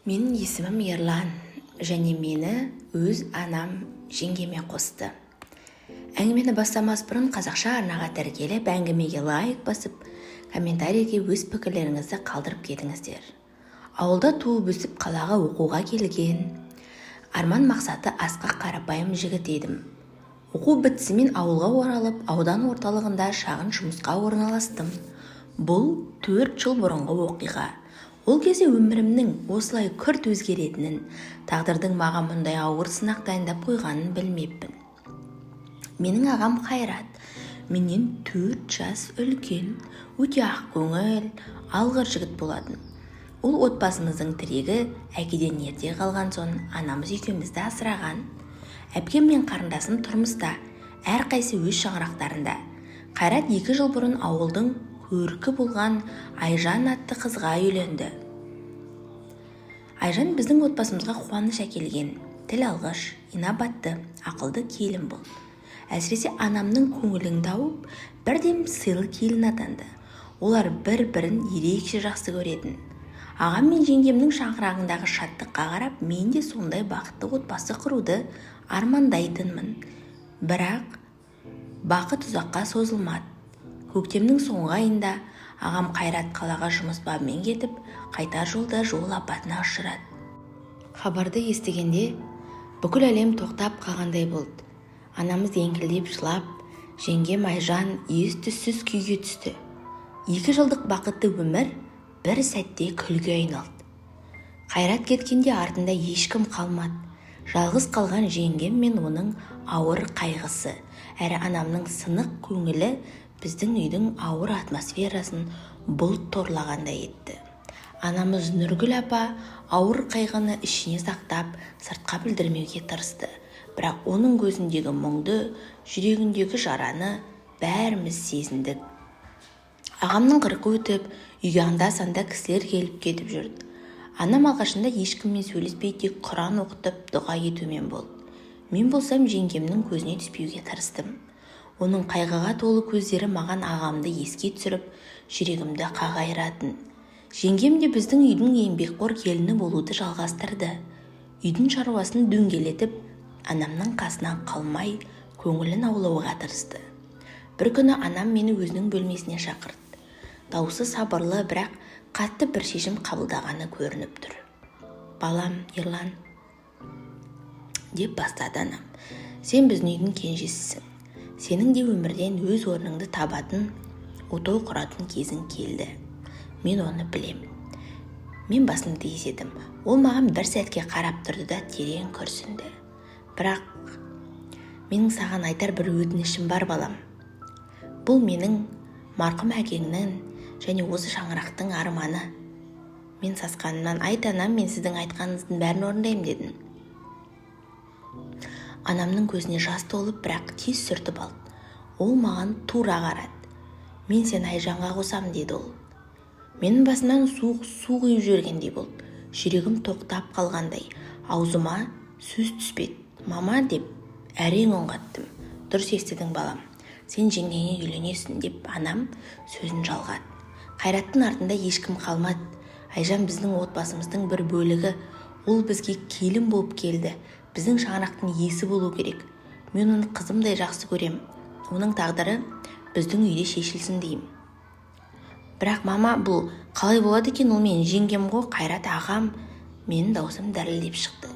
Менің есімім Ерлан, және мені өз анам жеңгеме қосты. Әңгімені бастамас бұрын қазақша арнаға тіркеліп, әңгімеге лайк басып, комментарийге өз пікірлеріңізді қалдырып кетіңіздер. Ауылда туып өсіп қалаға оқуға келген. Арман мақсаты асқақ қарапайым жігіт едім. Оқу бітісімен ауылға оралып, аудан орталығында шағын жұмысқа орналастым. Бұл 4 жыл бұрынғы оқиға. Ол кезде өмірімнің осылай күрт өзгеретінін, тағдырдың маған мұндай ауыр сынақ дайындап қойғанын білмеппін. Менің ағам Қайрат, менен 4 жас үлкен, өте ақкөңіл, алғыр жігіт болатын. Ол отбасымыздың тірегі, әкеден ерте қалған соң анамыз екеумізді асыраған. Әпкем мен қарындасым тұрмыста, әрқайсы өз шаңырақтарында. Қайрат 2 жыл бұрын ауылдың көркі болған Айжан атты қызға үйленді. Айжан біздің отбасымызға қуаныш әкелген, тіл алғыш, инабатты, ақылды келін болды. Әсіресе анамның көңілін тауып, бірден сыйлы келін атанды. Олар бір-бірін ерекше жақсы көретін. Ағам мен жеңгемнің шаңырағындағы шаттыққа қарап, мен де сондай бақытты отбасы құруды армандайтынмын. Бірақ бақыт ұзаққа созылмады. Көктемнің соңғы айында ағам Қайрат қалаға жұмыс бабымен кетіп, қайтар жолда жол апатына ұшырады. Хабарды естігенде бүкіл әлем тоқтап қалғандай болды. Анамыз еңкілдеп жылап, жеңгем Айжан ес-түссіз күйге түсті. 2 жылдық бақытты өмір бір сәтте күлге айналды. Қайрат кеткенде артында ешкім қалмады. Жалғыз қалған жеңгем мен оның ауыр қайғысы, әрі анамның сынық көңілі біздің үйдің ауыр атмосферасын бұлт торлағандай етті. Анамыз Нұргүл апа ауыр қайғыны ішіне сақтап, сыртқа білдірмеуге тырысты. Бірақ оның көзіндегі мұңды, жүрегіндегі жараны бәріміз сезіндік. Ағамның 40 өтіп, үйге анда-санда кісілер келіп кетіп жүрді. Анам алғашында ешкіммен сөйлеспей, тек Құран оқытып, дұға етумен болды. Мен болсам жеңгемнің көзіне түспеуге тырыстым. Оның қайғыға толы көздері маған ағамды еске түсіріп, жүрегімді қағайыратын. Жеңгем де біздің үйдің еңбекқор келіні болуды жалғастырды. Үйдің шаруасын дөңгелетіп, анамның қасынан қалмай, көңілін аулауға тырысты. Бір күні анам мені өзінің бөлмесіне шақырды. Даусы сабырлы, бірақ қатты бір шешім қабылдағаны көрініп тұр. «Балам, Ерлан», деп бастады анам. «Сен біздің үйдің кенжесісің. Сенің де өмірден өз орныңды табатын, отой құратын кезің келді. Мен оны білем». Мен басымды изедім. Ол маған бір сәтке қарап тұрды да терең күрсінді. «Бірақ менің саған айтар бір өтінішім бар, балам. Бұл менің, марқұм әкеңнің және осы шаңырақтың арманы. Мен сасқанымнан, айт анам, мен сіздің айтқаныңыздың бәрін орындаймын», дедім. Анамның көзіне жас толып, бірақ тез сүртіп алды. Ол маған тура қарады. «Мен сені Айжанға қосамын», деді ол. Менің басымнан су құйып жібергендей болды. Жүрегім тоқтап қалғандай, аузыма сөз түспеді. «Мама», деп әрең үн қаттым. «Дұрыс естідің, балам. Сен жеңгеңе үйленесің», деп анам сөзін жалғады. Қайраттың артында ешкім қалмады. Айжан біздің отбасымыздың бір бөлігі. Ол бізге келін болып келді. Біздің шаңырақтың иесі болу керек. Мен оны қызымдай жақсы көрем. Оның тағдыры біздің үйде шешілсін деймін. «Бірақ мама, бұл қалай болады екен? Ол мен жеңгем ғой, Қайрат ағам». Менің даусым дірілдеп шықты.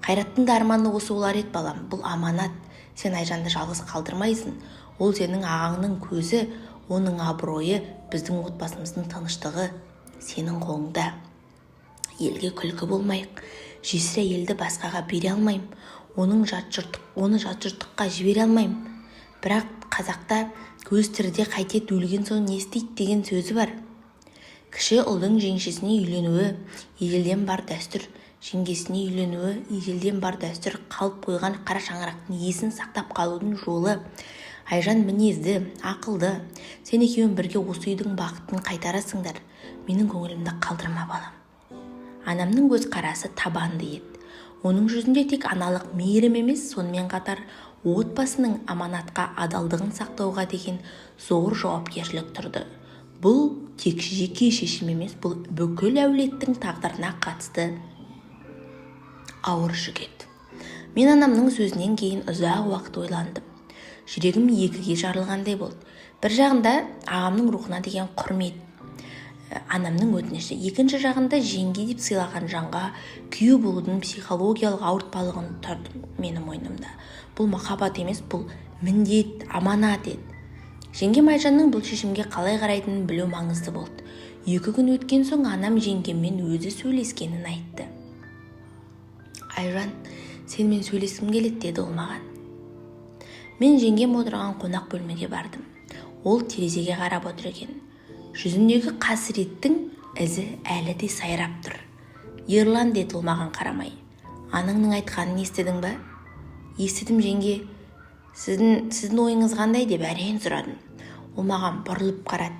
«Қайраттың да арманы осы олар еді, балам. Бұл аманат. Сен Айжанды жалғыз қалдырмайсың. Ол сенің ағаңның көзі, оның абыройы, біздің отбасымыздың тыныштығы сенің қолыңда. Елге күлкі болмайық. Жесір әйелді басқаға бере алмайым. Оны жат жұрттыққа жібере алмайым. Бірақ қазақта көз тіріде қайтеді, өлген соң не істейді деген сөзі бар. Кіші ұлдың жеңшесіне үйленуі ежелден бар дәстүр. Жеңгесіне үйленуі ежелден бар дәстүр. Қалып қойған қара шаңырақтың иесін сақтап қалудың жолы. Айжан мінезді, ақылды. Сен екеуің бірге осы үйдің бақытын қайтарасыңдар. Менің көңілімді қалдырма, балам». Анамның көз қарасы табанды еді. Оның жүзінде тек аналық мейірім емес, сонымен қатар отбасының аманатқа адалдығын сақтауға деген зор жауапкершілік тұрды. Бұл тек жеке шешім емес, бұл бүкіл әулеттің тағдырына қатысты ауыр жүк еді. Мен анамның сөзінен кейін ұзақ уақыт ойландым. Жүрегім екіге жарылғандай болды. Бір жағында ағамның рухына деген құрмет, анамның өтініші, екінші жағында жеңге деп сыйлаған жанға күйеу болудың психологиялық ауыртпалығын тұрдым менің мойнымда. Бұл махаббат емес, бұл міндет, аманат еді. Жеңгем Айжанның бұл шешімге қалай қарайтынын білу маңызды болды. 2 күн өткен соң анам жеңгеммен өзі сөйлескенін айтты. Айжан, сенімен сөйлескім келеді, деді ол маған. Мен жеңгем отырған қонақ бөлмеге бардым. Ол терезеге қарап отыр екен. Жүзіндегі қасіреттің ізі әлі де сайрап тұр. Ерлан, деді ол маған қарамай. Анаңның айтқанын естідің бе? Естідім, жеңге. Сіздің ойыңыз қандай деп әрең сұрадым. Ол маған бұрылып қарады.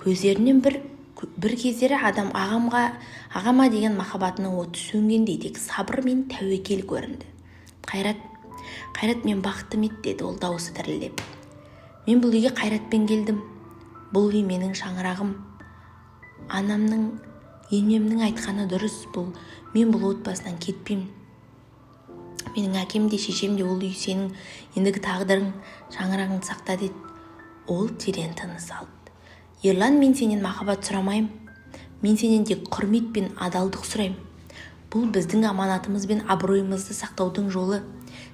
Көздерінен бір кездері ағама деген махаббатының оты сөнгендей, тек сабыр мен тәуекел көрінді. Қайрат, мен бақыттым ет, деді ол дауысы дірілдеп. Мен бұл үйге Қайратпен келдім. Бұл үй менің шаңырағым. Анамның, енемнің айтқаны дұрыс. Мен бұл отбасынан кетпеймін. Менің әкем де шешем де ол үй сенің ендігі тағдырың, шаңырағың сақта, деді. Ол терең тыныс алды. Ерлан, мен сенен махаббат сұрамайым. Мен сенен тек құрмет пен адалдық сұраймын. Бұл біздің аманатымыз бен абыройымызды сақтаудың жолы.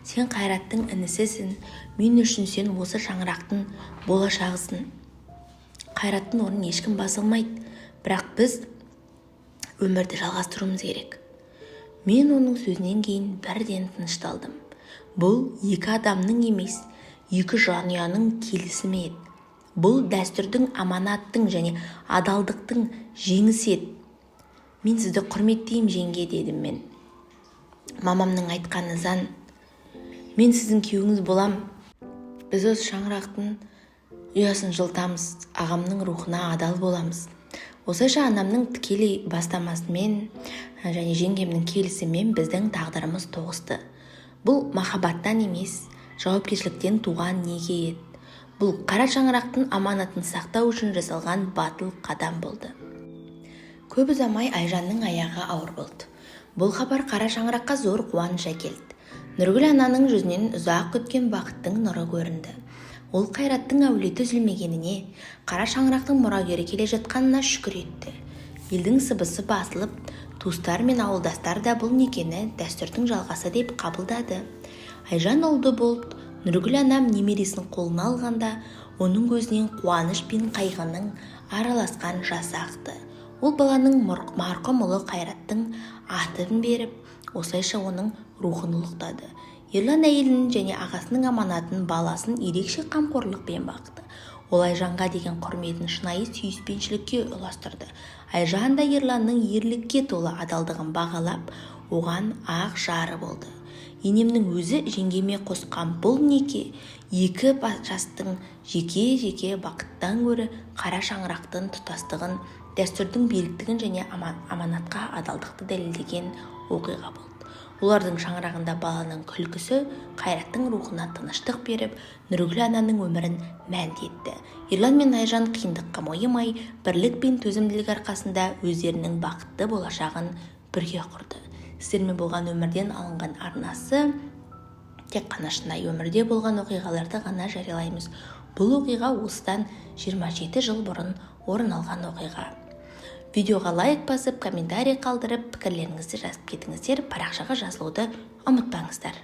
Сен Қайраттың інісісің. Мен үшін сен осы шаңырақтың болашағысың. Қайраттың орнын ешкім баса алмайды. Бірақ біз өмірді жалғастыруымыз керек. Мен оның сөзінен кейін бірден тынышталдым. Бұл 2 адамның емес, 2 жанұяның келісімі еді. Бұл дәстүрдің, аманаттың және адалдықтың жеңісі еді. Мен сізді құрметтеймін, жеңге, дедім мен. Мамамның айтқаны заң. Мен сіздің күйеуіңіз болам. Біз осы шаңырақтың ұясын жылтамыз, ағамның рухына адал боламыз. Осылайша анамның тікелей бастамасымен және жеңгемнің келісімен біздің тағдырымыз тоғысты. Бұл махаббаттан емес, жауапкершіліктен туған неге еді. Бұл қара шаңырақтың аманатын сақтау үшін жасалған батыл қадам болды. Көп ұзамай Айжанның аяғы ауыр болды. Бұл хабар қара шаңыраққа зор қуаныш әкелді. Нұргүл ананың жүзінен ұзақ күткен бақыттың нұры көрінді. Ол Қайраттың әулеті үзілмегеніне, қара шаңырақтың мұрагері келе жатқанына шүкір етті. Елдің сыбысы басылып, туыстар мен ауылдастар да бұл некені дәстүрдің жалғасы деп қабылдады. Айжан ұлды болды. Нұргүл анам немересін қолына алғанда, оның көзінен қуаныш пен қайғының араласқан жасы ақты. Ол баланың марқұм ұлы Қайраттың атын беріп, осылайша оның рухын ұлықтады. Ерлан әйелінің және ағасының аманатын, баласын ерекше қамқорлықпен бақты. Ол Айжанға деген құрметін шынайы сүйіспеншілікке ұластырды. Айжан да Ерланның ерлікке толы адалдығын бағалап, оған ақ жары болды. Енемнің өзі жеңгеме қосқан бұл неке 2 жастың жеке бақыттан гөрі қара шаңырақтың тұтастығын, дәстүрдің беріктігін және аманатқа адалдықты дәлелдеген оқиға болды. Олардың шаңырағында баланың күлкісі Қайраттың рухына тыныштық беріп, Нұргүл ананың өмірін мәнді етті. Ерлан мен Айжан қиындыққа мойымай, бірлік пен төзімділік арқасында өздерінің бақытты болашағын бірге құрды. Сіздермен болған өмірден алынған арнасы тек қана шынайы өмірде болған оқиғаларды ғана жариялаймыз. Бұл оқиға осыдан 27 жыл бұрын орын алған оқиға. Видеоға лайк басып, комментарий қалдырып, пікірлеріңізді жазып кетіңіздер. Парақшаға жазылуды ұмытпаңыздар.